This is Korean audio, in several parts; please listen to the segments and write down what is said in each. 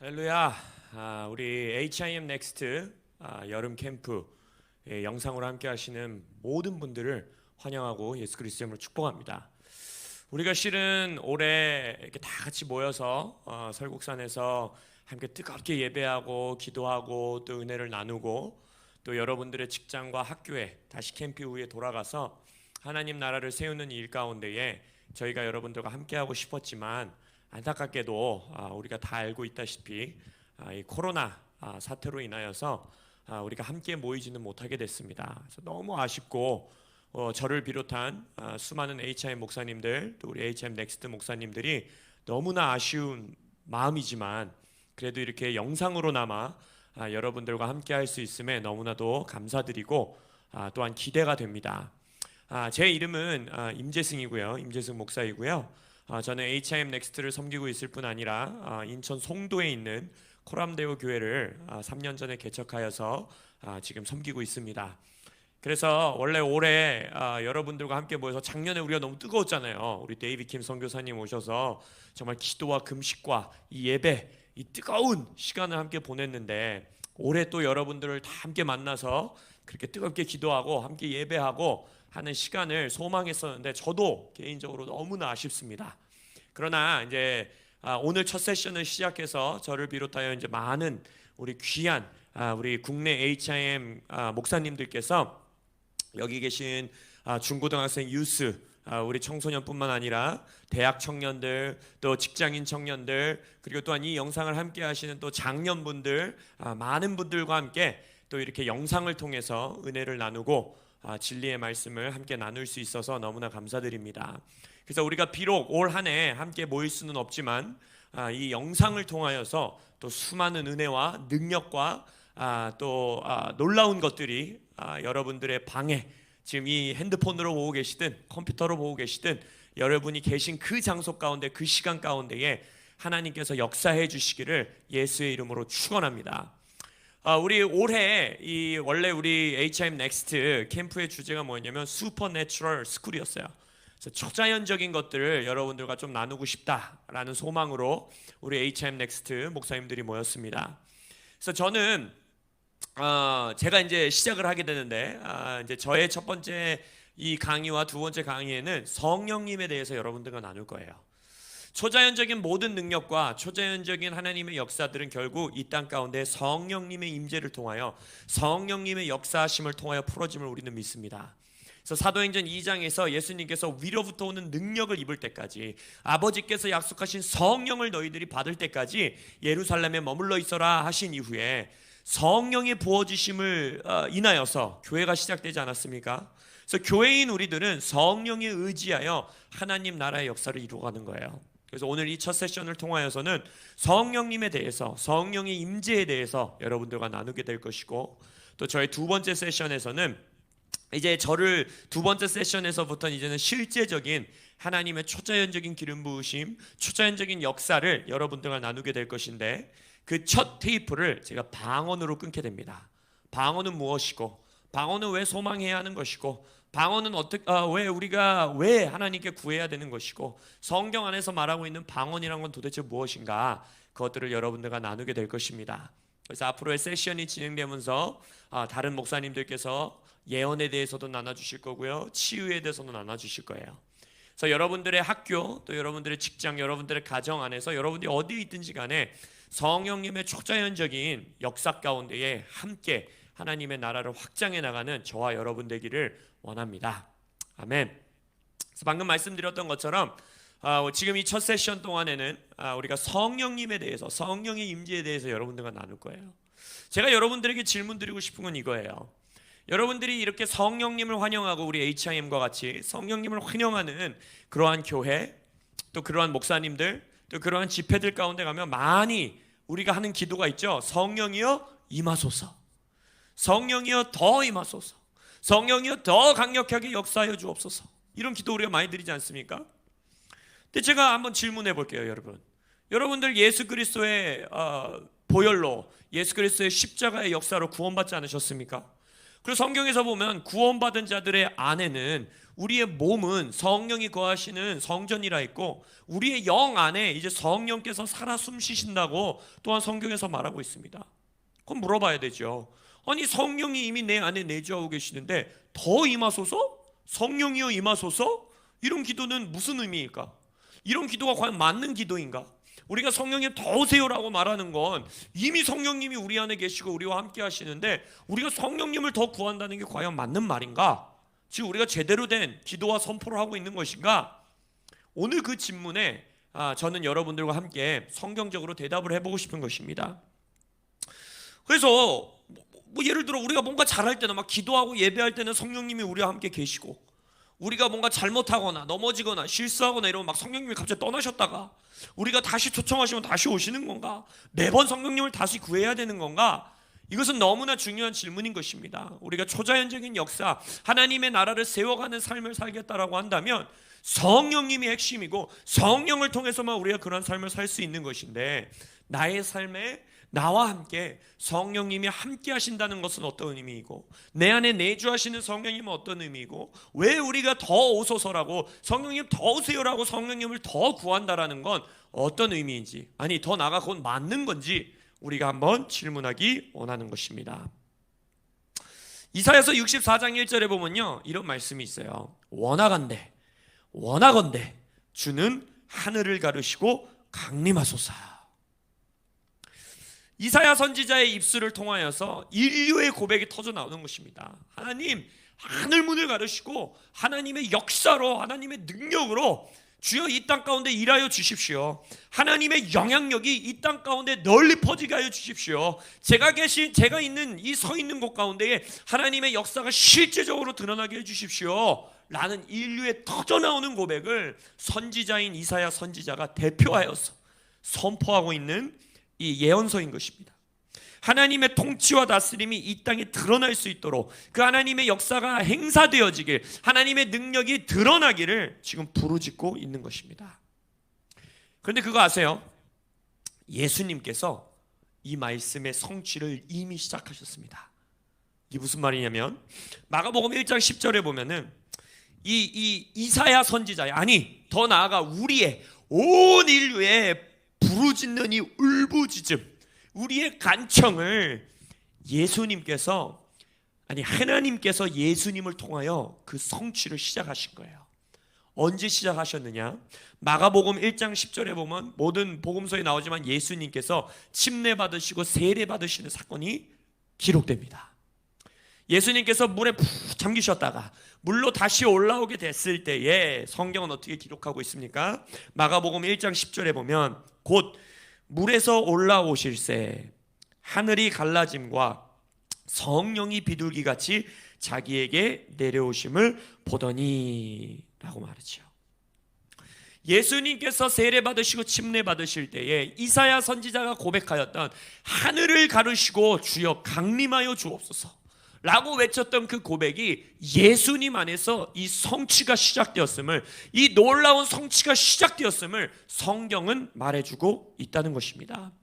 할렐루야. 우리 HIM 넥스트 여름 캠프 영상으로 함께 하시는 모든 분들을 환영하고 예수 그리스도 이름으로 축복합니다. 우리가 실은 올해 이렇게 다 같이 모여서 설국산에서 함께 뜨겁게 예배하고 기도하고 또 은혜를 나누고 또 여러분들의 직장과 학교에 다시 캠프 후에 돌아가서 하나님 나라를 세우는 일 가운데에 저희가 여러분들과 함께하고 싶었지만 안타깝게도 우리가 다 알고 있다시피 이 코로나 사태로 인하여서 우리가 함께 모이지는 못하게 됐습니다. 그래서 너무 아쉽고 저를 비롯한 수많은 HIM 목사님들 또 우리 HIM 넥스트 목사님들이 너무나 아쉬운 마음이지만 그래도 이렇게 영상으로나마 여러분들과 함께 할 수 있음에 너무나도 감사드리고 또한 기대가 됩니다. 제 이름은 임재승이고요. 임재승 목사이고요. 저는 HIM 넥스트를 섬기고 있을 뿐 아니라 인천 송도에 있는 코람데오 교회를 3년 전에 개척하여서 지금 섬기고 있습니다. 그래서 원래 올해 여러분들과 함께 모여서 작년에 우리가 너무 뜨거웠잖아요. 우리 데이비 킴 선교사님 오셔서 정말 기도와 금식과 이 예배, 이 뜨거운 시간을 함께 보냈는데 올해 또 여러분들을 다 함께 만나서 그렇게 뜨겁게 기도하고 함께 예배하고 하는 시간을 소망했었는데 저도 개인적으로 너무나 아쉽습니다. 그러나 이제 오늘 첫 세션을 시작해서 저를 비롯하여 이제 많은 우리 귀한 우리 국내 HIM 목사님들께서 여기 계신 중고등학생 유스 우리 청소년뿐만 아니라 대학 청년들 또 직장인 청년들 그리고 또한 이 영상을 함께 하시는 또 장년분들 많은 분들과 함께 또 이렇게 영상을 통해서 은혜를 나누고 진리의 말씀을 함께 나눌 수 있어서 너무나 감사드립니다. 그래서 우리가 비록 올 한 해 함께 모일 수는 없지만 이 영상을 통하여서 또 수많은 은혜와 능력과 또 놀라운 것들이 여러분들의 방에 지금 이 핸드폰으로 보고 계시든 컴퓨터로 보고 계시든 여러분이 계신 그 장소 가운데 그 시간 가운데에 하나님께서 역사해 주시기를 예수의 이름으로 축원합니다. 우리 올해 원래 우리 HIM 넥스트 캠프의 주제가 뭐였냐면 슈퍼내추럴 스쿨이었어요. 그래서 초자연적인 것들을 여러분들과 좀 나누고 싶다라는 소망으로 우리 HIM 넥스트 목사님들이 모였습니다. 그래서 저는 제가 이제 시작을 하게 되는데 이제 저의 첫 번째 이 강의와 두 번째 강의에는 성령님에 대해서 여러분들과 나눌 거예요. 초자연적인 모든 능력과 초자연적인 하나님의 역사들은 결국 이 땅 가운데 성령님의 임재를 통하여 성령님의 역사하심을 통하여 풀어짐을 우리는 믿습니다. 그래서 사도행전 2장에서 예수님께서 위로부터 오는 능력을 입을 때까지 아버지께서 약속하신 성령을 너희들이 받을 때까지 예루살렘에 머물러 있어라 하신 이후에 성령의 부어주심을 인하여서 교회가 시작되지 않았습니까? 그래서 교회인 우리들은 성령에 의지하여 하나님 나라의 역사를 이루어가는 거예요. 그래서 오늘 이 첫 세션을 통하여서는 성령님에 대해서 성령의 임재에 대해서 여러분들과 나누게 될 것이고 또 저희 두 번째 세션에서는 이제 저를 두 번째 세션에서부터는 이제는 실제적인 하나님의 초자연적인 기름 부으심 초자연적인 역사를 여러분들과 나누게 될 것인데 그 첫 테이프를 제가 방언으로 끊게 됩니다. 방언은 무엇이고 방언은 왜 소망해야 하는 것이고 방언은 왜 우리가 왜 하나님께 구해야 되는 것이고 성경 안에서 말하고 있는 방언이란 건 도대체 무엇인가 그것들을 여러분들과 나누게 될 것입니다. 그래서 앞으로의 세션이 진행되면서 다른 목사님들께서 예언에 대해서도 나눠주실 거고요 치유에 대해서도 나눠주실 거예요. 그래서 여러분들의 학교 또 여러분들의 직장 여러분들의 가정 안에서 여러분들이 어디에 있든지 간에 성령님의 초자연적인 역사 가운데에 함께 하나님의 나라를 확장해 나가는 저와 여러분 되기를 원합니다. 아멘. 그래서 방금 말씀드렸던 것처럼 지금 이 첫 세션 동안에는 우리가 성령님에 대해서 성령의 임재에 대해서 여러분들과 나눌 거예요. 제가 여러분들에게 질문 드리고 싶은 건 이거예요. 여러분들이 이렇게 성령님을 환영하고 우리 HIM과 같이 성령님을 환영하는 그러한 교회 또 그러한 목사님들 또 그러한 집회들 가운데 가면 많이 우리가 하는 기도가 있죠. 성령이여 임하소서. 성령이여 더 임하소서. 성령이여 더 강력하게 역사하여 주옵소서. 이런 기도 우리가 많이 드리지 않습니까? 근데 제가 한번 질문해 볼게요, 여러분. 여러분들 예수 그리스도의 보혈로 예수 그리스도의 십자가의 역사로 구원받지 않으셨습니까? 그리고 성경에서 보면 구원받은 자들의 안에는 우리의 몸은 성령이 거하시는 성전이라 했고 우리의 영 안에 이제 성령께서 살아 숨쉬신다고 또한 성경에서 말하고 있습니다. 그럼 물어봐야 되죠. 아니 성령이 이미 내 안에 내주하고 계시는데 더 임하소서? 성령이여 임하소서? 이런 기도는 무슨 의미일까? 이런 기도가 과연 맞는 기도인가? 우리가 성령님 더 오세요라고 말하는 건 이미 성령님이 우리 안에 계시고 우리와 함께 하시는데 우리가 성령님을 더 구한다는 게 과연 맞는 말인가? 지금 우리가 제대로 된 기도와 선포를 하고 있는 것인가? 오늘 그 질문에 저는 여러분들과 함께 성경적으로 대답을 해보고 싶은 것입니다. 그래서 뭐 예를 들어 우리가 뭔가 잘할 때나 막 기도하고 예배할 때는 성령님이 우리와 함께 계시고 우리가 뭔가 잘못하거나 넘어지거나 실수하거나 이러면 막 성령님이 갑자기 떠나셨다가 우리가 다시 초청하시면 다시 오시는 건가? 매번 성령님을 다시 구해야 되는 건가? 이것은 너무나 중요한 질문인 것입니다. 우리가 초자연적인 역사, 하나님의 나라를 세워가는 삶을 살겠다라고 한다면 성령님이 핵심이고 성령을 통해서만 우리가 그런 삶을 살 수 있는 것인데 나의 삶에 나와 함께 성령님이 함께 하신다는 것은 어떤 의미이고 내 안에 내주하시는 성령님은 어떤 의미이고 왜 우리가 더 오소서라고 성령님 더 오세요라고 성령님을 더 구한다라는 건 어떤 의미인지, 아니 더 나아가 그건 맞는 건지 우리가 한번 질문하기 원하는 것입니다. 이사야서 64장 1절에 보면요 이런 말씀이 있어요. 원하건대 주는 하늘을 가르시고 강림하소서. 이사야 선지자의 입술을 통하여서 인류의 고백이 터져 나오는 것입니다. 하나님 하늘문을 가르시고 하나님의 역사로 하나님의 능력으로 주여 이 땅 가운데 일하여 주십시오. 하나님의 영향력이 이 땅 가운데 널리 퍼지게 하여 주십시오. 제가 있는 이 서 있는 곳 가운데에 하나님의 역사가 실제적으로 드러나게 해 주십시오 라는 인류의 터져 나오는 고백을 선지자인 이사야 선지자가 대표하여서 선포하고 있는 이 예언서인 것입니다. 하나님의 통치와 다스림이 이 땅에 드러날 수 있도록 그 하나님의 역사가 행사되어지길, 하나님의 능력이 드러나기를 지금 부르짖고 있는 것입니다. 그런데 그거 아세요? 예수님께서 이 말씀의 성취를 이미 시작하셨습니다. 이게 무슨 말이냐면 마가복음 1장 10절에 보면은 이사야 선지자의, 아니 더 나아가 우리의 온 인류의 부르짖는 이 울부짖음, 우리의 간청을 예수님께서, 아니 하나님께서 예수님을 통하여 그 성취를 시작하신 거예요. 언제 시작하셨느냐? 마가복음 1장 10절에 보면 모든 복음서에 나오지만 예수님께서 침례 받으시고 세례 받으시는 사건이 기록됩니다. 예수님께서 물에 푹 잠기셨다가 물로 다시 올라오게 됐을 때에 성경은 어떻게 기록하고 있습니까? 마가복음 1장 10절에 보면 곧 물에서 올라오실새 하늘이 갈라짐과 성령이 비둘기같이 자기에게 내려오심을 보더니 라고 말하죠. 예수님께서 세례 받으시고 침례 받으실 때에 이사야 선지자가 고백하였던 하늘을 가르시고 주여 강림하여 주옵소서 라고 외쳤던 그 고백이 예수님 안에서 이 성취가 시작되었음을, 이 놀라운 성취가 시작되었음을 성경은 말해주고 있다는 것입니다.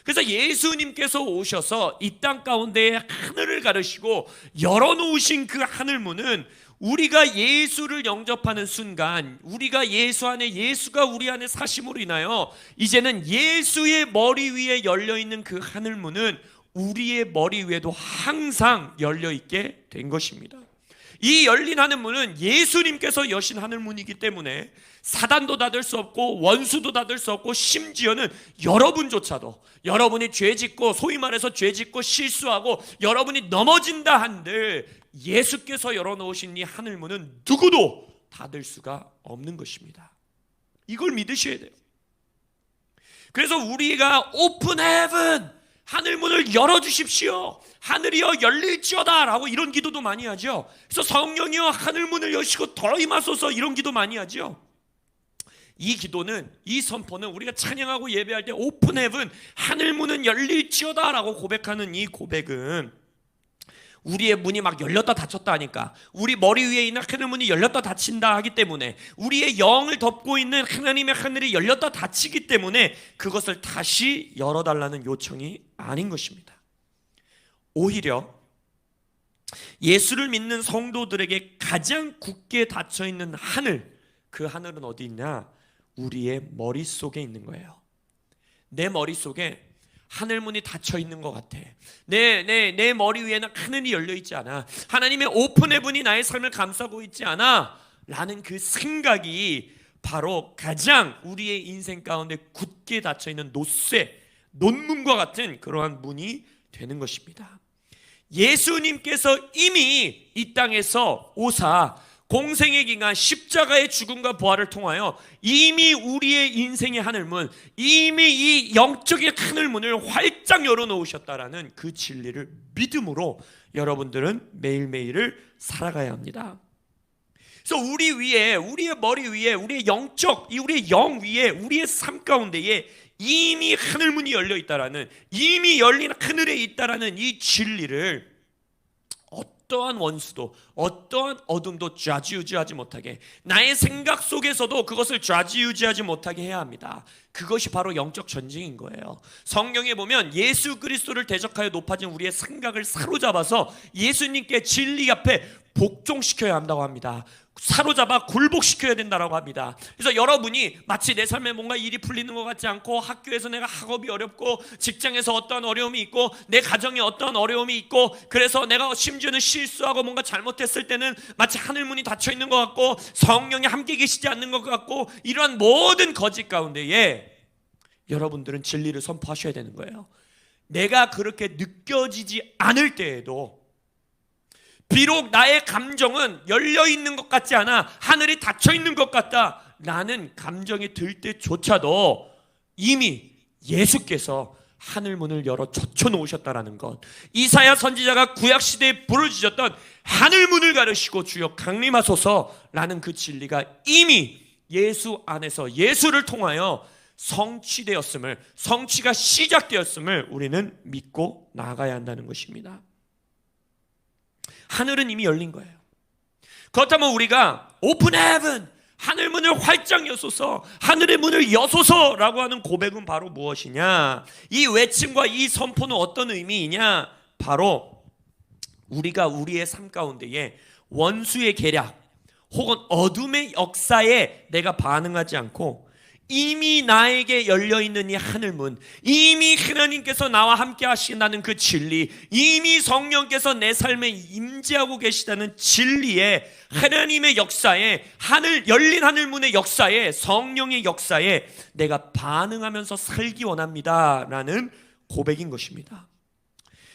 그래서 예수님께서 오셔서 이 땅 가운데에 하늘을 가르시고 열어놓으신 그 하늘문은 우리가 예수를 영접하는 순간, 우리가 예수 안에, 예수가 우리 안에 사심으로 인하여 이제는 예수의 머리 위에 열려있는 그 하늘문은 우리의 머리 위에도 항상 열려있게 된 것입니다. 이 열린 하늘문은 예수님께서 여신 하늘문이기 때문에 사단도 닫을 수 없고 원수도 닫을 수 없고 심지어는 여러분조차도, 여러분이 죄짓고 소위 말해서 죄짓고 실수하고 여러분이 넘어진다 한들 예수께서 열어놓으신 이 하늘문은 누구도 닫을 수가 없는 것입니다. 이걸 믿으셔야 돼요. 그래서 우리가 오픈 헤븐, 하늘문을 열어주십시오, 하늘이여 열릴지어다 라고 이런 기도도 많이 하죠. 그래서 성령이여 하늘문을 여시고 더 임하소서 이런 기도 많이 하죠. 이 기도는, 이 선포는 우리가 찬양하고 예배할 때 오픈 헤븐, 하늘문은 열릴지어다 라고 고백하는 이 고백은 우리의 문이 막 열렸다 닫혔다 하니까, 우리 머리 위에 있는 하늘문이 열렸다 닫힌다 하기 때문에, 우리의 영을 덮고 있는 하나님의 하늘이 열렸다 닫히기 때문에 그것을 다시 열어달라는 요청이 아닌 것입니다. 오히려 예수를 믿는 성도들에게 가장 굳게 닫혀 있는 하늘, 그 하늘은 어디 있냐? 우리의 머릿속에 있는 거예요. 내 머릿속에 하늘문이 닫혀 있는 것 같아. 내 머리 위에는 하늘이 열려 있지 않아. 하나님의 오픈 헤븐이 나의 삶을 감싸고 있지 않아 라는 그 생각이 바로 가장 우리의 인생 가운데 굳게 닫혀 있는 논문과 같은 그러한 문이 되는 것입니다. 예수님께서 이미 이 땅에서 오사 공생의 기간 십자가의 죽음과 부활을 통하여 이미 우리의 인생의 하늘문, 이미 이 영적인 하늘문을 활짝 열어놓으셨다라는 그 진리를 믿음으로 여러분들은 매일매일을 살아가야 합니다. 그래서 우리 위에, 우리의 머리 위에, 우리의 우리의 영 위에, 우리의 삶 가운데에 이미 하늘문이 열려 있다라는, 이미 열린 하늘에 있다라는 이 진리를 어떠한 원수도, 어떠한 어둠도 좌지우지하지 못하게, 나의 생각 속에서도 그것을 좌지우지하지 못하게 해야 합니다. 그것이 바로 영적 전쟁인 거예요. 성경에 보면 예수 그리스도를 대적하여 높아진 우리의 생각을 사로잡아서 예수님께 진리 앞에 복종시켜야 한다고 합니다. 사로잡아 굴복시켜야 된다고 합니다. 그래서 여러분이 마치 내 삶에 뭔가 일이 풀리는 것 같지 않고, 학교에서 내가 학업이 어렵고, 직장에서 어떠한 어려움이 있고, 내 가정에 어떠한 어려움이 있고, 그래서 내가 심지어는 실수하고 뭔가 잘못했을 때는 마치 하늘문이 닫혀 있는 것 같고, 성령이 함께 계시지 않는 것 같고, 이러한 모든 거짓 가운데에 여러분들은 진리를 선포하셔야 되는 거예요. 내가 그렇게 느껴지지 않을 때에도, 비록 나의 감정은 열려있는 것 같지 않아, 하늘이 닫혀있는 것 같다 라는 감정이 들 때조차도 이미 예수께서 하늘문을 열어 젖혀놓으셨다라는 것, 이사야 선지자가 구약시대에 부르짖었던 하늘문을 가르시고 주여 강림하소서라는 그 진리가 이미 예수 안에서, 예수를 통하여 성취되었음을, 성취가 시작되었음을 우리는 믿고 나아가야 한다는 것입니다. 하늘은 이미 열린 거예요. 그렇다면 우리가 오픈 헤븐, 하늘문을 활짝 여소서, 하늘의 문을 여소서라고 하는 고백은 바로 무엇이냐? 이 외침과 이 선포는 어떤 의미이냐? 바로 우리가 우리의 삶 가운데에 원수의 계략 혹은 어둠의 역사에 내가 반응하지 않고, 이미 나에게 열려있는 이 하늘문, 이미 하나님께서 나와 함께 하신다는 그 진리, 이미 성령께서 내 삶에 임재하고 계시다는 진리에, 하나님의 역사에, 열린 하늘문의 역사에, 성령의 역사에 내가 반응하면서 살기 원합니다 라는 고백인 것입니다.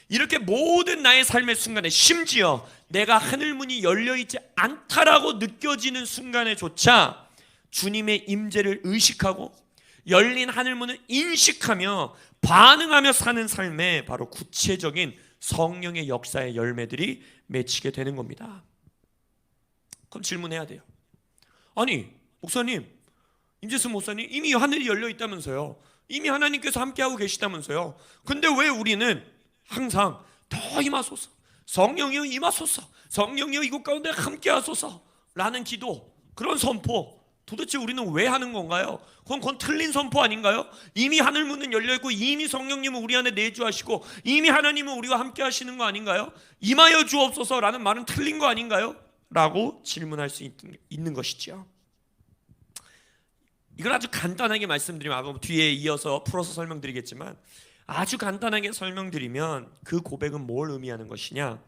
이렇게 모든 나의 삶의 순간에, 심지어 내가 하늘문이 열려있지 않다라고 느껴지는 순간에조차 주님의 임재를 의식하고 열린 하늘문을 인식하며 반응하며 사는 삶에 바로 구체적인 성령의 역사의 열매들이 맺히게 되는 겁니다. 그럼 질문해야 돼요. 아니 목사님, 임재승 목사님, 이미 하늘이 열려 있다면서요. 이미 하나님께서 함께하고 계시다면서요. 근데 왜 우리는 항상 더 임하소서, 성령이여 임하소서, 성령이여 이곳 가운데 함께하소서 라는 기도, 그런 선포, 도대체 우리는 왜 하는 건가요? 그건 틀린 선포 아닌가요? 이미 하늘문은 열려있고, 이미 성령님은 우리 안에 내주하시고, 이미 하나님은 우리와 함께 하시는 거 아닌가요? 임하여 주옵소서라는 말은 틀린 거 아닌가요? 라고 질문할 수 있는 것이죠. 이걸 아주 간단하게 말씀드리면, 뒤에 이어서 풀어서 설명드리겠지만, 아주 간단하게 설명드리면 그 고백은 뭘 의미하는 것이냐?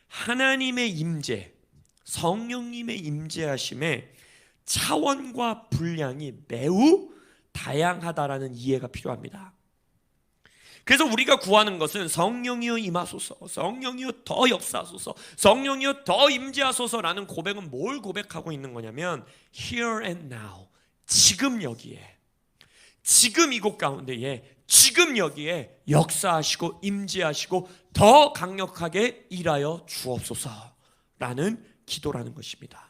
하나님의 임재, 성령님의 임재하심에 차원과 분량이 매우 다양하다라는 이해가 필요합니다. 그래서 우리가 구하는 것은 성령이여 임하소서, 성령이여 더 역사하소서, 성령이여 더 임재하소서라는 고백은 뭘 고백하고 있는 거냐면 here and now, 지금 여기에, 지금 이곳 가운데에, 지금 여기에 역사하시고 임재하시고 더 강력하게 일하여 주옵소서라는 기도라는 것입니다.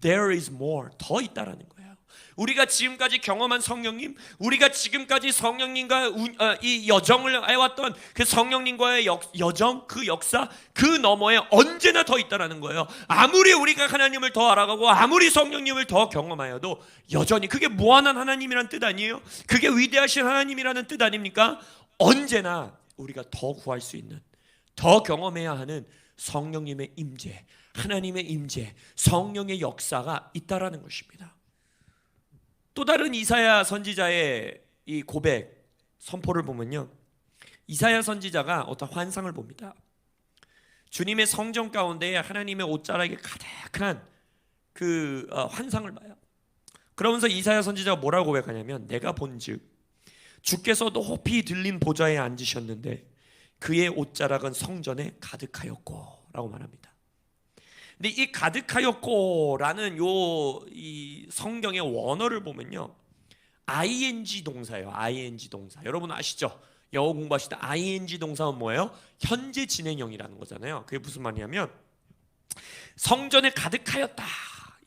There is more, 더 있다라는 거예요. 우리가 지금까지 경험한 성령님, 우리가 지금까지 성령님과 이 여정을 해왔던 그 성령님과의 여정, 그 역사, 그 너머에 언제나 더 있다라는 거예요. 아무리 우리가 하나님을 더 알아가고, 아무리 성령님을 더 경험하여도 여전히, 그게 무한한 하나님이란 뜻 아니에요? 그게 위대하신 하나님이라는 뜻 아닙니까? 언제나 우리가 더 구할 수 있는, 더 경험해야 하는 성령님의 임재, 하나님의 임재, 성령의 역사가 있다라는 것입니다. 또 다른 이사야 선지자의 이 고백, 선포를 보면요, 이사야 선지자가 어떤 환상을 봅니다. 주님의 성전 가운데 하나님의 옷자락이 가득한 그 환상을 봐요. 그러면서 이사야 선지자가 뭐라고 고백하냐면, 내가 본즉 주께서 높이 들린 보좌에 앉으셨는데 그의 옷자락은 성전에 가득하였고 라고 말합니다. 근데 이 가득하였고라는 이 성경의 원어를 보면요, ing 동사예요. ing 동사. 여러분 아시죠? 영어 공부하실 때 ing 동사는 뭐예요? 현재 진행형이라는 거잖아요. 그게 무슨 말이냐면, 성전에 가득하였다.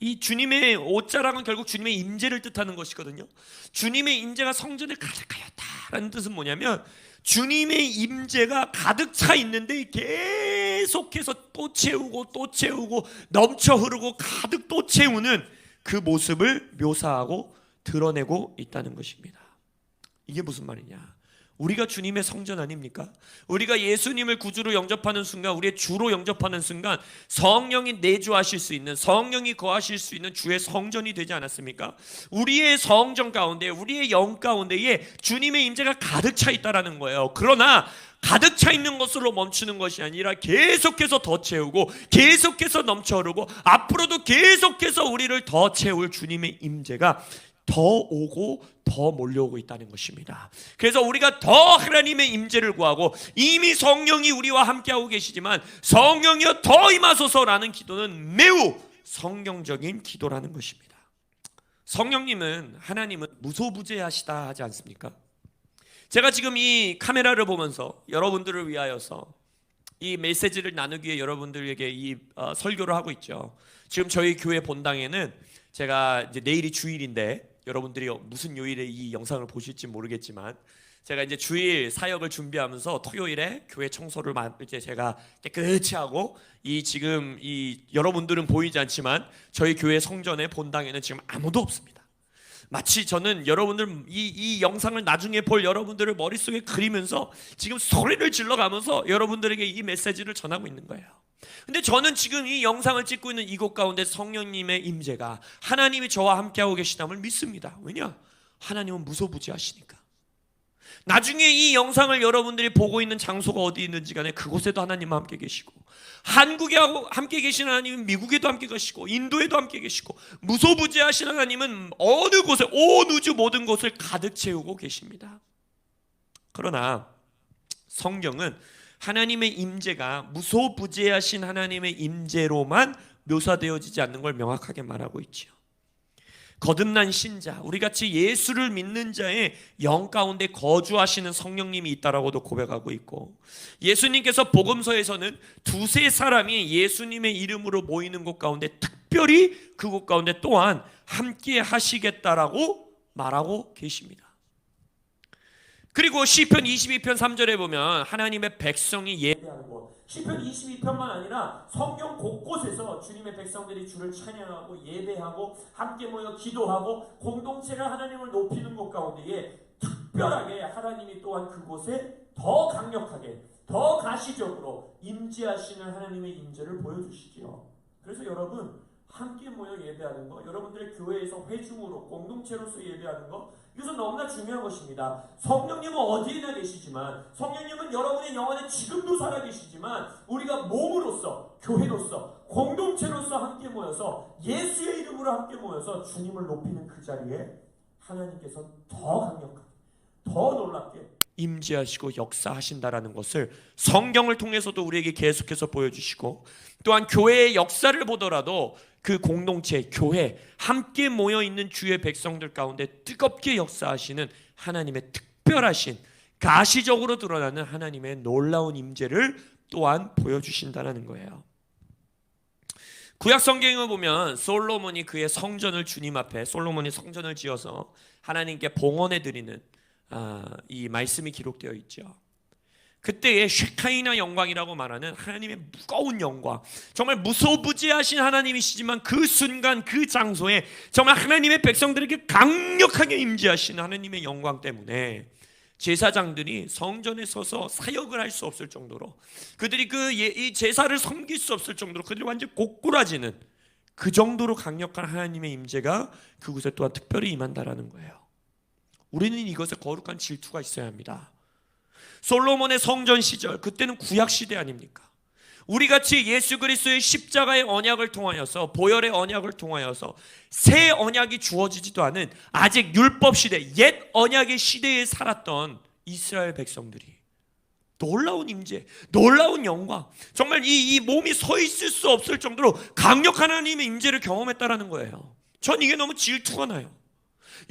이 주님의 옷자락은 결국 주님의 임재를 뜻하는 것이거든요. 주님의 임재가 성전에 가득하였다라는 뜻은 뭐냐면, 주님의 임재가 가득 차 있는데 계속해서 또 채우고 또 채우고 넘쳐 흐르고 가득 또 채우는 그 모습을 묘사하고 드러내고 있다는 것입니다. 이게 무슨 말이냐? 우리가 주님의 성전 아닙니까? 우리가 예수님을 구주로 영접하는 순간, 우리의 주로 영접하는 순간 성령이 내주하실 수 있는, 성령이 거하실 수 있는 주의 성전이 되지 않았습니까? 우리의 성전 가운데, 우리의 영 가운데에 주님의 임재가 가득 차 있다라는 거예요. 그러나 가득 차 있는 것으로 멈추는 것이 아니라 계속해서 더 채우고 계속해서 넘쳐 흐르고 앞으로도 계속해서 우리를 더 채울 주님의 임재가 더 오고 더 몰려오고 있다는 것입니다. 그래서 우리가 더 하나님의 임재를 구하고, 이미 성령이 우리와 함께하고 계시지만 성령이여 더 임하소서라는 기도는 매우 성경적인 기도라는 것입니다. 성령님은, 하나님은 무소부재하시다 하지 않습니까? 제가 지금 이 카메라를 보면서 여러분들을 위하여서 이 메시지를 나누기 위해 여러분들에게 이 설교를 하고 있죠. 지금 저희 교회 본당에는, 제가 이제 내일이 주일인데 여러분들이 무슨 요일에 이 영상을 보실지 모르겠지만, 제가 이제 주일 사역을 준비하면서 토요일에 교회 청소를 이제 제가 깨끗이 하고, 지금 여러분들은 보이지 않지만 저희 교회 성전의 본당에는 지금 아무도 없습니다. 마치 저는 여러분들 이 영상을 나중에 볼 여러분들을 머릿속에 그리면서 지금 소리를 질러가면서 여러분들에게 이 메시지를 전하고 있는 거예요. 근데 저는 지금 이 영상을 찍고 있는 이곳 가운데 성령님의 임재가, 하나님이 저와 함께하고 계시담을 믿습니다. 왜냐? 하나님은 무소부재하시니까. 나중에 이 영상을 여러분들이 보고 있는 장소가 어디 있는지 간에 그곳에도 하나님은 함께 계시고, 한국에 함께 계신 하나님은 미국에도 함께 계시고, 인도에도 함께 계시고, 무소부재하신 하나님은 어느 곳에, 온 우주 모든 곳을 가득 채우고 계십니다. 그러나 성경은 하나님의 임재가 무소부재하신 하나님의 임재로만 묘사되어지지 않는 걸 명확하게 말하고 있지요. 거듭난 신자, 우리같이 예수를 믿는 자의 영 가운데 거주하시는 성령님이 있다라고도 고백하고 있고, 예수님께서 복음서에서는 두세 사람이 예수님의 이름으로 모이는 곳 가운데 특별히 그곳 가운데 또한 함께 하시겠다라고 말하고 계십니다. 그리고 시편 22편 3절에 보면 하나님의 백성이 예배하는 곳, 시편 22편만 아니라 성경 곳곳에서 주님의 백성들이 주를 찬양하고 예배하고 함께 모여 기도하고 공동체가 하나님을 높이는 곳 가운데에 특별하게 하나님이 또한 그곳에 더 강력하게, 더 가시적으로 임재하시는 하나님의 임재를 보여주시지요. 그래서 여러분, 함께 모여 예배하는 것, 여러분들의 교회에서 회중으로 공동체로서 예배하는 것, 이것은 너무나 중요한 것입니다. 성령님은 어디에나 계시지만, 성령님은 여러분의 영안에 지금도 살아계시지만, 우리가 몸으로서, 교회로서, 공동체로서 함께 모여서 예수의 이름으로 함께 모여서 주님을 높이는 그 자리에 하나님께서 더 강력하게, 더 놀랍게 임재하시고 역사하신다라는 것을 성경을 통해서도 우리에게 계속해서 보여주시고, 또한 교회의 역사를 보더라도 그 공동체, 교회, 함께 모여있는 주의 백성들 가운데 뜨겁게 역사하시는 하나님의 특별하신, 가시적으로 드러나는 하나님의 놀라운 임재를 또한 보여주신다는 거예요. 구약 성경을 보면 솔로몬이 그의 성전을 주님 앞에, 솔로몬이 성전을 지어서 하나님께 봉헌해 드리는 이 말씀이 기록되어 있죠. 그때의 쉐카이나 영광이라고 말하는 하나님의 무거운 영광, 정말 무소부재하신 하나님이시지만 그 순간 그 장소에 정말 하나님의 백성들에게 강력하게 임재하신 하나님의 영광 때문에 제사장들이 성전에 서서 사역을 할 수 없을 정도로, 그들이 이 제사를 섬길 수 없을 정도로 그들이 완전 꼬꾸라지는 그 정도로 강력한 하나님의 임재가 그곳에 또한 특별히 임한다라는 거예요. 우리는 이것에 거룩한 질투가 있어야 합니다. 솔로몬의 성전 시절, 그때는 구약 시대 아닙니까? 우리같이 예수 그리스도의 십자가의 언약을 통하여서, 보혈의 언약을 통하여서 새 언약이 주어지지도 않은 아직 율법 시대, 옛 언약의 시대에 살았던 이스라엘 백성들이 놀라운 임재, 놀라운 영광, 정말 이 몸이 서 있을 수 없을 정도로 강력한 하나님의 임재를 경험했다라는 거예요. 전 이게 너무 질투가 나요.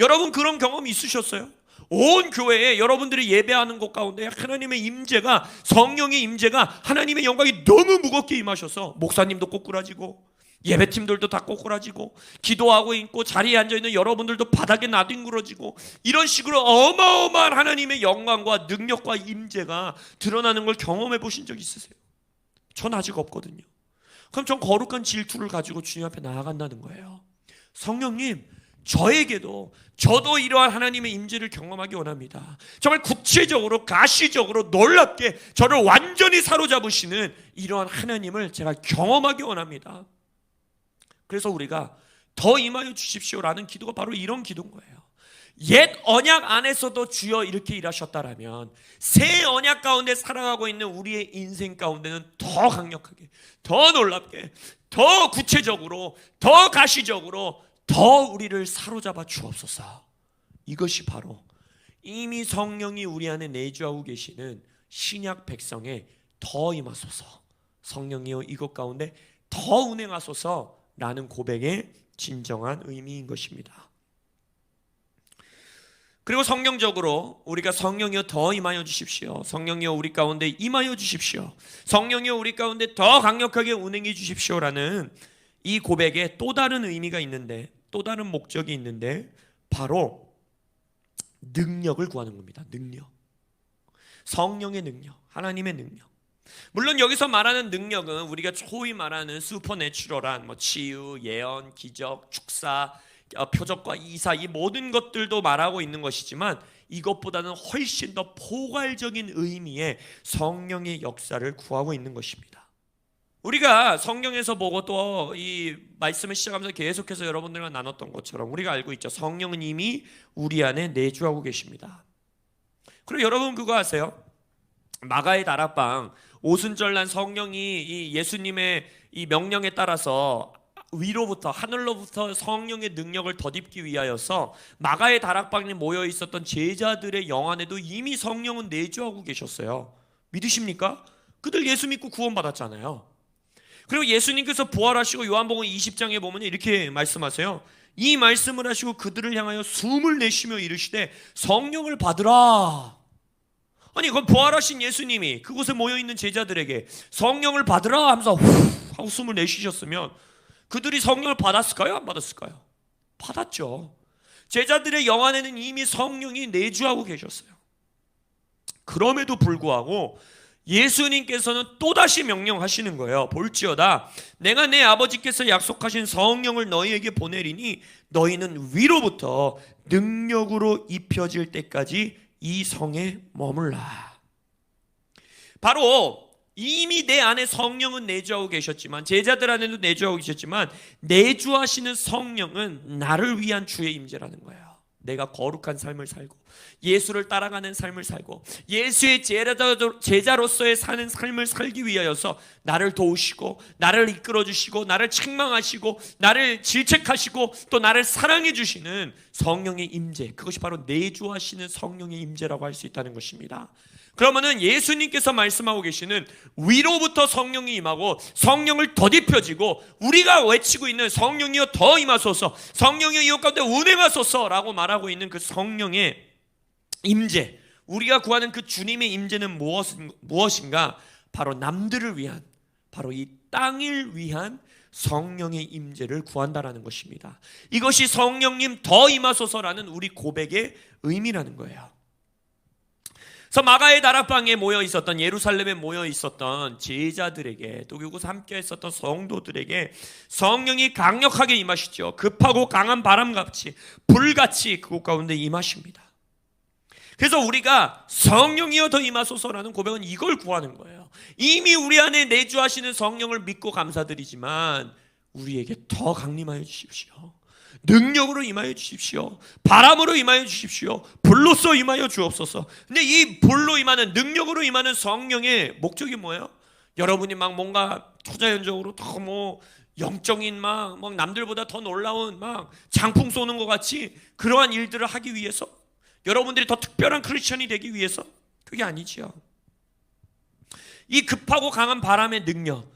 여러분 그런 경험 있으셨어요? 온 교회에 여러분들이 예배하는 곳 가운데 하나님의 임재가, 성령의 임재가, 하나님의 영광이 너무 무겁게 임하셔서 목사님도 꼬꾸라지고 예배팀들도 다 꼬꾸라지고 기도하고 있고 자리에 앉아있는 여러분들도 바닥에 나뒹굴어지고, 이런 식으로 어마어마한 하나님의 영광과 능력과 임재가 드러나는 걸 경험해 보신 적 있으세요? 전 아직 없거든요. 그럼 전 거룩한 질투를 가지고 주님 앞에 나아간다는 거예요. 성령님, 저도 이러한 하나님의 임재를 경험하기 원합니다. 정말 구체적으로, 가시적으로, 놀랍게 저를 완전히 사로잡으시는 이러한 하나님을 제가 경험하기 원합니다. 그래서 우리가 더 임하여 주십시오라는 기도가 바로 이런 기도인 거예요. 옛 언약 안에서도 주여 이렇게 일하셨다라면 새 언약 가운데 살아가고 있는 우리의 인생 가운데는 더 강력하게, 더 놀랍게, 더 구체적으로, 더 가시적으로 더 우리를 사로잡아 주옵소서. 이것이 바로 이미 성령이 우리 안에 내주하고 계시는 신약 백성의 더 임하소서, 성령이여 이것 가운데 더 운행하소서 라는 고백의 진정한 의미인 것입니다. 그리고 성경적으로 우리가 성령이여 더 임하여 주십시오, 성령이여 우리 가운데 임하여 주십시오, 성령이여 우리 가운데 더 강력하게 운행해 주십시오라는 이 고백에 또 다른 의미가 있는데, 또 다른 목적이 있는데, 바로 능력을 구하는 겁니다. 능력, 성령의 능력, 하나님의 능력. 물론 여기서 말하는 능력은 우리가 소위 말하는 슈퍼내추럴한 치유, 예언, 기적, 축사, 표적과 이사, 이 모든 것들도 말하고 있는 것이지만 이것보다는 훨씬 더 포괄적인 의미의 성령의 역사를 구하고 있는 것입니다. 우리가 성경에서 보고 또 이 말씀을 시작하면서 계속해서 여러분들과 나눴던 것처럼 우리가 알고 있죠. 성령은 이미 우리 안에 내주하고 계십니다. 그리고 여러분 그거 아세요? 마가의 다락방, 오순절날 성령이 이 예수님의 이 명령에 따라서 위로부터, 하늘로부터 성령의 능력을 덧입기 위하여서 마가의 다락방에 모여 있었던 제자들의 영 안에도 이미 성령은 내주하고 계셨어요. 믿으십니까? 그들 예수 믿고 구원받았잖아요. 그리고 예수님께서 부활하시고 요한복음 20장에 보면 이렇게 말씀하세요. 이 말씀을 하시고 그들을 향하여 숨을 내쉬며 이르시되 성령을 받으라. 아니 그건 부활하신 예수님이 그곳에 모여있는 제자들에게 성령을 받으라 하면서 후 하고 숨을 내쉬셨으면 그들이 성령을 받았을까요? 안 받았을까요? 받았죠. 제자들의 영 안에는 이미 성령이 내주하고 계셨어요. 그럼에도 불구하고 예수님께서는 또다시 명령하시는 거예요. 볼지어다 내가 내 아버지께서 약속하신 성령을 너희에게 보내리니 너희는 위로부터 능력으로 입혀질 때까지 이 성에 머물라. 바로 이미 내 안에 성령은 내주하고 계셨지만, 제자들 안에도 내주하고 계셨지만, 내주하시는 성령은 나를 위한 주의 임재라는 거예요. 내가 거룩한 삶을 살고 예수를 따라가는 삶을 살고 예수의 제자로서의 사는 삶을 살기 위하여서 나를 도우시고 나를 이끌어주시고 나를 책망하시고 나를 질책하시고 또 나를 사랑해 주시는 성령의 임재, 그것이 바로 내주하시는 성령의 임재라고 할 수 있다는 것입니다. 그러면은 예수님께서 말씀하고 계시는 위로부터 성령이 임하고 성령을 덧입혀지고 우리가 외치고 있는 성령이여 더 임하소서, 성령이여 이 가운데 운행하소서라고 말하고 있는 그 성령의 임재, 우리가 구하는 그 주님의 임재는 무엇인가? 바로 남들을 위한, 바로 이 땅을 위한 성령의 임재를 구한다라는 것입니다. 이것이 성령님 더 임하소서라는 우리 고백의 의미라는 거예요. 그래서 마가의 다락방에 모여 있었던, 예루살렘에 모여 있었던 제자들에게, 또 그곳 함께 있었던 성도들에게 성령이 강력하게 임하시죠. 급하고 강한 바람같이 불같이 그곳 가운데 임하십니다. 그래서 우리가 성령이여 더 임하소서라는 고백은 이걸 구하는 거예요. 이미 우리 안에 내주하시는 성령을 믿고 감사드리지만 우리에게 더 강림하여 주십시오. 능력으로 임하여 주십시오. 바람으로 임하여 주십시오. 불로써 임하여 주옵소서. 근데 이 불로 임하는, 능력으로 임하는 성령의 목적이 뭐예요? 여러분이 막 뭔가 초자연적으로 더 뭐 영적인 막 남들보다 더 놀라운 막 장풍 쏘는 것 같이 그러한 일들을 하기 위해서, 여러분들이 더 특별한 크리스천이 되기 위해서, 그게 아니지요. 이 급하고 강한 바람의 능력,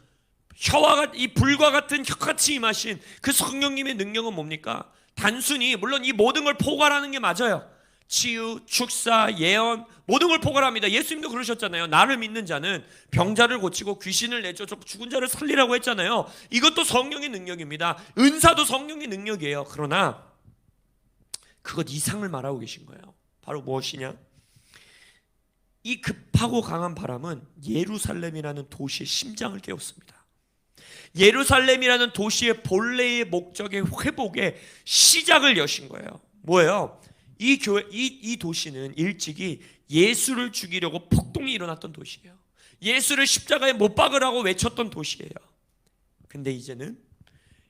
이 불과 같은 혀같이 임하신 그 성령님의 능력은 뭡니까? 단순히, 물론 이 모든 걸 포괄하는 게 맞아요. 치유, 축사, 예언, 모든 걸 포괄합니다. 예수님도 그러셨잖아요. 나를 믿는 자는 병자를 고치고 귀신을 내쫓고 죽은 자를 살리라고 했잖아요. 이것도 성령의 능력입니다. 은사도 성령의 능력이에요. 그러나 그것 이상을 말하고 계신 거예요. 바로 무엇이냐? 이 급하고 강한 바람은 예루살렘이라는 도시의 심장을 깨웠습니다. 예루살렘이라는 도시의 본래의 목적의 회복의 시작을 여신 거예요. 뭐예요? 이 도시는 일찍이 예수를 죽이려고 폭동이 일어났던 도시예요. 예수를 십자가에 못 박으라고 외쳤던 도시예요. 근데 이제는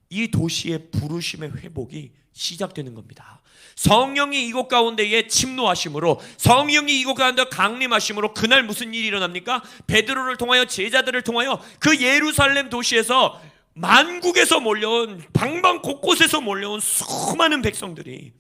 이 도시의 부르심의 회복이 시작되는 겁니다. 성령이 이곳 가운데에 침노하심으로, 성령이 이곳 가운데 강림하심으로 그날 무슨 일이 일어납니까? 베드로를 통하여, 제자들을 통하여 그 예루살렘 도시에서 만국에서 몰려온, 방방 곳곳에서 몰려온 수많은 백성들이,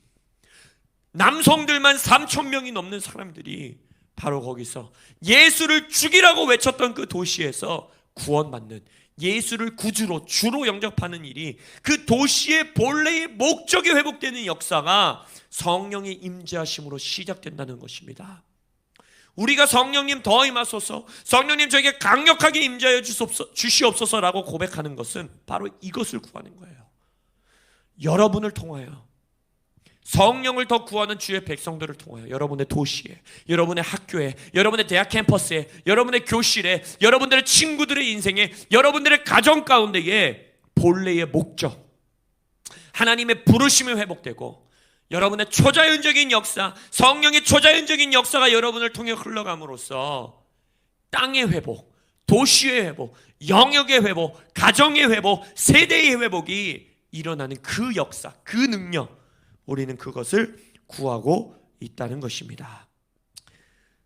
남성들만 3,000명이 넘는 사람들이 바로 거기서 예수를 죽이라고 외쳤던 그 도시에서 구원받는, 예수를 구주로, 주로 영접하는 일이, 그 도시의 본래의 목적이 회복되는 역사가 성령의 임재하심으로 시작된다는 것입니다. 우리가 성령님 더 임하소서, 성령님 저에게 강력하게 임재하여 주시옵소서라고 고백하는 것은 바로 이것을 구하는 거예요. 여러분을 통하여, 성령을 더 구하는 주의 백성들을 통하여 여러분의 도시에, 여러분의 학교에, 여러분의 대학 캠퍼스에, 여러분의 교실에, 여러분들의 친구들의 인생에, 여러분들의 가정 가운데에 본래의 목적, 하나님의 부르심이 회복되고 여러분의 초자연적인 역사, 성령의 초자연적인 역사가 여러분을 통해 흘러감으로써 땅의 회복, 도시의 회복, 영역의 회복, 가정의 회복, 세대의 회복이 일어나는 그 역사, 그 능력, 우리는 그것을 구하고 있다는 것입니다.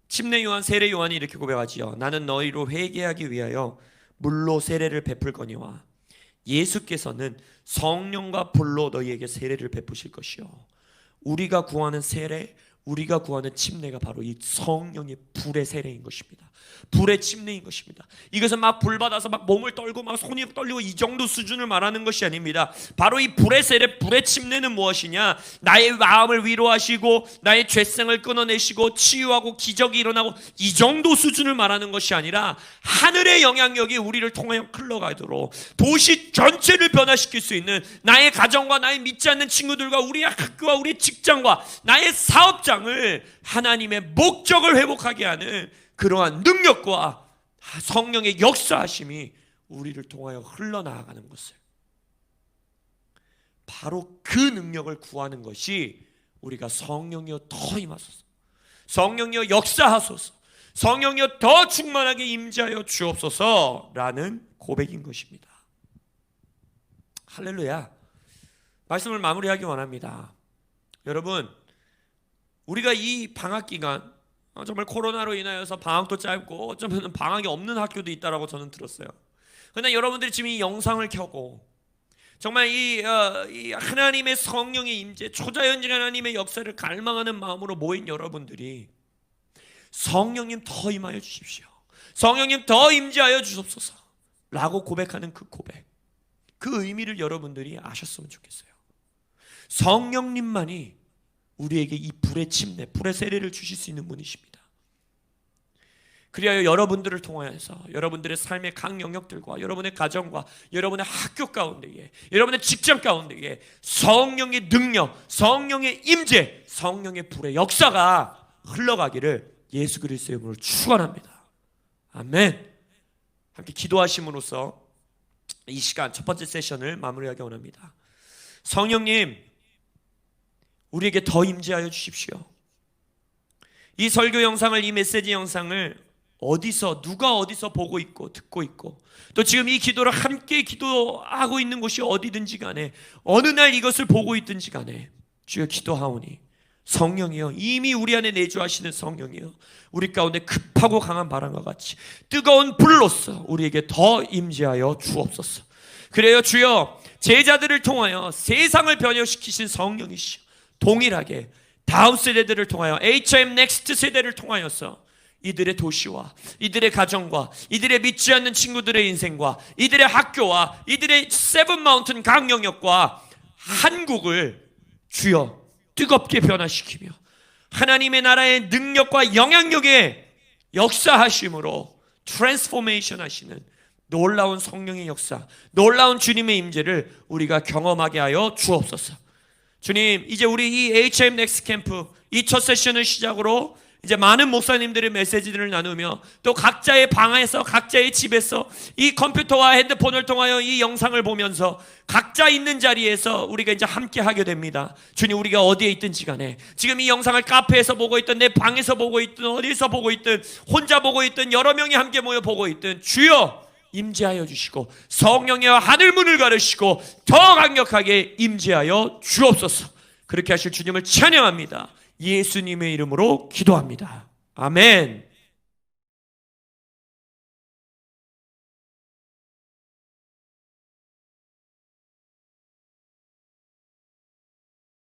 침례 요한, 세례 요한이 이렇게 고백하지요. 나는 너희로 회개하기 위하여 물로 세례를 베풀거니와 예수께서는 성령과 불로 너희에게 세례를 베푸실 것이요. 우리가 구하는 세례, 우리가 구하는 침례가 바로 이 성령의 불의 세례인 것입니다. 불의 침례인 것입니다. 이것은 막 불 받아서 막 몸을 떨고 막 손이 떨리고 이 정도 수준을 말하는 것이 아닙니다. 바로 이 불의 세례, 불의 침례는 무엇이냐? 나의 마음을 위로하시고 나의 죄성을 끊어내시고 치유하고 기적이 일어나고 이 정도 수준을 말하는 것이 아니라 하늘의 영향력이 우리를 통하여 흘러가도록 도시 전체를 변화시킬 수 있는, 나의 가정과 나의 믿지 않는 친구들과 우리의 학교와 우리의 직장과 나의 사업장을 하나님의 목적을 회복하게 하는 그러한 능력과 성령의 역사하심이 우리를 통하여 흘러나가는 것을, 바로 그 능력을 구하는 것이 우리가 성령이여 더 임하소서, 성령이여 역사하소서, 성령이여 더 충만하게 임재하여 주옵소서라는 고백인 것입니다. 할렐루야. 말씀을 마무리하기 원합니다. 여러분, 우리가 이 방학 기간, 정말 코로나로 인하여서 방학도 짧고 어쩌면 방학이 없는 학교도 있다라고 저는 들었어요. 그러나 여러분들이 지금 이 영상을 켜고 정말 이 하나님의 성령의 임재, 초자연적 하나님의 역사를 갈망하는 마음으로 모인 여러분들이 성령님 더 임하여 주십시오, 성령님 더 임재하여 주옵소서 라고 고백하는 그 고백, 그 의미를 여러분들이 아셨으면 좋겠어요. 성령님만이 우리에게 이 불의 침례, 불의 세례를 주실 수 있는 분이십니다. 그리하여 여러분들을 통하여서 여러분들의 삶의 각 영역들과 여러분의 가정과 여러분의 학교 가운데에, 여러분의 직장 가운데에 성령의 능력, 성령의 임재, 성령의 불의 역사가 흘러가기를 예수 그리스도의 이름으로 축원합니다. 아멘. 함께 기도하심으로써 이 시간 첫 번째 세션을 마무리하기 원합니다. 성령님, 우리에게 더 임재하여 주십시오. 이 설교 영상을, 이 메시지 영상을 어디서, 누가 어디서 보고 있고 듣고 있고, 또 지금 이 기도를 함께 기도하고 있는 곳이 어디든지 간에, 어느 날 이것을 보고 있든지 간에 주여 기도하오니 성령이여, 이미 우리 안에 내주하시는 성령이여, 우리 가운데 급하고 강한 바람과 같이 뜨거운 불로써 우리에게 더 임재하여 주옵소서. 그래요 주여, 제자들을 통하여 세상을 변혁시키신 성령이시여, 동일하게 다음 세대들을 통하여, HIM 넥스트 세대를 통하여서 이들의 도시와 이들의 가정과 이들의 믿지 않는 친구들의 인생과 이들의 학교와 이들의 세븐마운틴 강영역과 한국을 주여 뜨겁게 변화시키며 하나님의 나라의 능력과 영향력에 역사하심으로 트랜스포메이션 하시는 놀라운 성령의 역사, 놀라운 주님의 임재를 우리가 경험하게 하여 주옵소서. 주님, 이제 우리 이 HIM 넥스트 캠프 이 첫 세션을 시작으로 이제 많은 목사님들의 메시지들을 나누며, 또 각자의 방에서, 각자의 집에서 이 컴퓨터와 핸드폰을 통하여 이 영상을 보면서 각자 있는 자리에서 우리가 이제 함께 하게 됩니다. 주님, 우리가 어디에 있든지 간에, 지금 이 영상을 카페에서 보고 있든 내 방에서 보고 있든 어디서 보고 있든 혼자 보고 있든 여러 명이 함께 모여 보고 있든 주여 임재하여 주시고 성령의 하늘문을 가르시고 더 강력하게 임재하여 주옵소서. 그렇게 하실 주님을 찬양합니다. 예수님의 이름으로 기도합니다. 아멘.